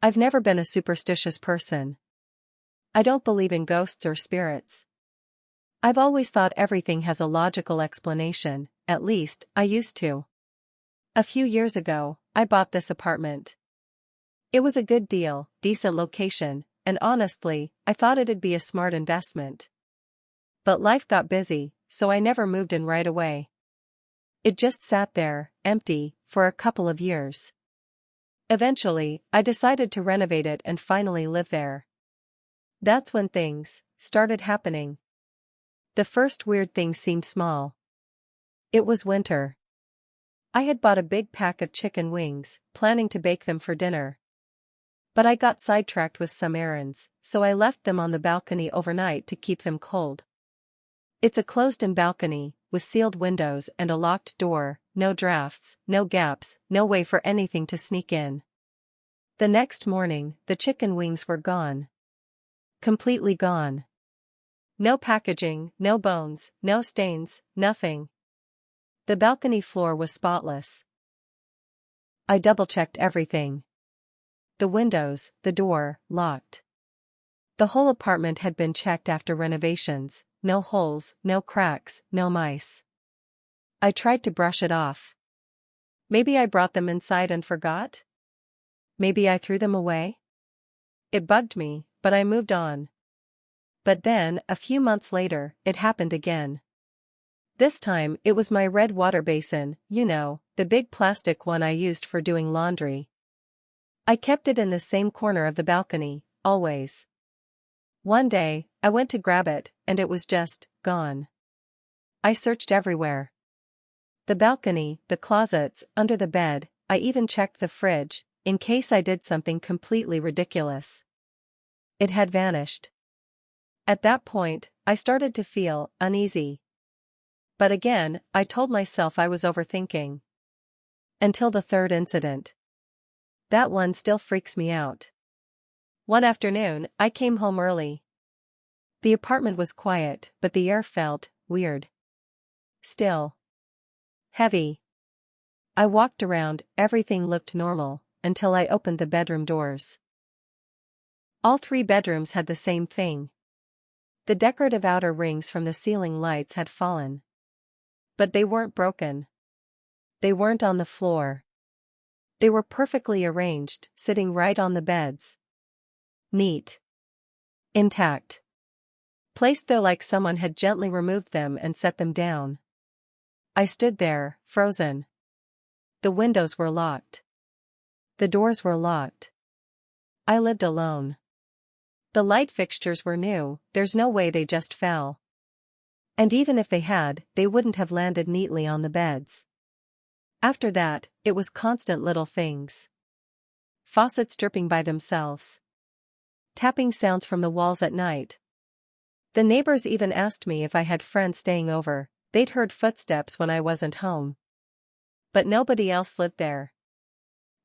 I've never been a superstitious person. I don't believe in ghosts or spirits. I've always thought everything has a logical explanation, at least, I used to. A few years ago, I bought this apartment. It was a good deal, decent location, and honestly, I thought it'd be a smart investment. But life got busy, so I never moved in right away. It just sat there, empty, for a couple of years. Eventually, I decided to renovate it and finally live there. That's when things started happening. The first weird thing seemed small. It was winter. I had bought a big pack of chicken wings, planning to bake them for dinner. But I got sidetracked with some errands, so I left them on the balcony overnight to keep them cold. It's a closed-in balcony, with sealed windows and a locked door, no drafts, no gaps, no way for anything to sneak in. The next morning, the chicken wings were gone. Completely gone. No packaging, no bones, no stains, nothing. The balcony floor was spotless. I double-checked everything. The windows, the door, locked. The whole apartment had been checked after renovations, no holes, no cracks, no mice. I tried to brush it off. Maybe I brought them inside and forgot? Maybe I threw them away? It bugged me, but I moved on. But then, a few months later, it happened again. This time, it was my red water basin, you know, the big plastic one I used for doing laundry. I kept it in the same corner of the balcony, always. One day, I went to grab it, and it was just gone. I searched everywhere. The balcony, the closets, under the bed, I even checked the fridge, in case I did something completely ridiculous. It had vanished. At that point, I started to feel uneasy. But again, I told myself I was overthinking. Until the third incident. That one still freaks me out. One afternoon, I came home early. The apartment was quiet, but the air felt weird. Still. Heavy. I walked around, everything looked normal, until I opened the bedroom doors. All three bedrooms had the same thing. The decorative outer rings from the ceiling lights had fallen. But they weren't broken. They weren't on the floor. They were perfectly arranged, sitting right on the beds. Neat. Intact. Placed there like someone had gently removed them and set them down. I stood there, frozen. The windows were locked. The doors were locked. I lived alone. The light fixtures were new, there's no way they just fell. And even if they had, they wouldn't have landed neatly on the beds. After that, it was constant little things. Faucets dripping by themselves. Tapping sounds from the walls at night. The neighbors even asked me if I had friends staying over, they'd heard footsteps when I wasn't home. But nobody else lived there.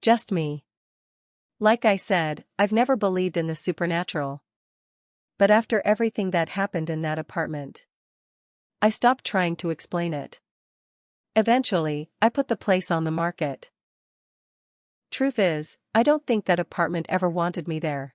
Just me. Like I said, I've never believed in the supernatural. But after everything that happened in that apartment, I stopped trying to explain it. Eventually, I put the place on the market. Truth is, I don't think that apartment ever wanted me there.